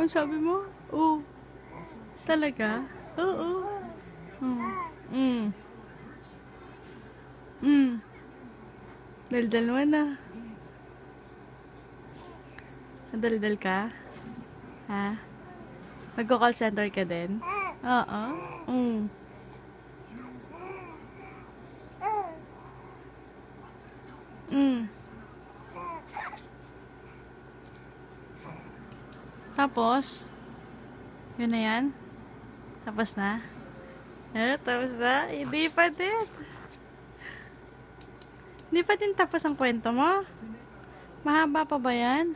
Ang sabi mo? Oo. Talaga? Oo. Mm. Mm. Daldal mo na. Daldal ka? Ha? Magko-call center ka din? Oo. Mm. Mm. Tapos? Yun na yan? Tapos na? Tapos na? Hindi pa din. Hindi pa din tapos ang kwento mo? Mahaba pa ba yan?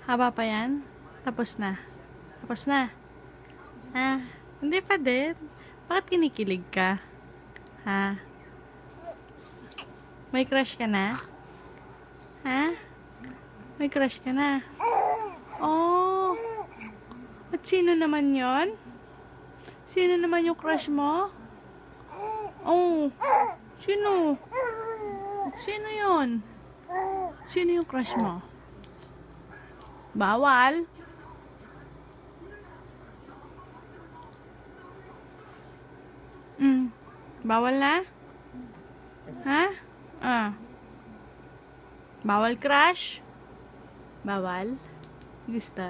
Haba pa yan? Tapos na? Tapos na? Ha? Hindi pa din. Bakit kinikilig ka? Ha? May crush ka na? Ha? May crush ka na? Oh! At sino naman yon? Sino naman yung crush mo? Oh! Sino? Sino yon? Sino yung crush mo? Bawal? Bawal na? Ha? Bawal crush? Bawal? Gusto?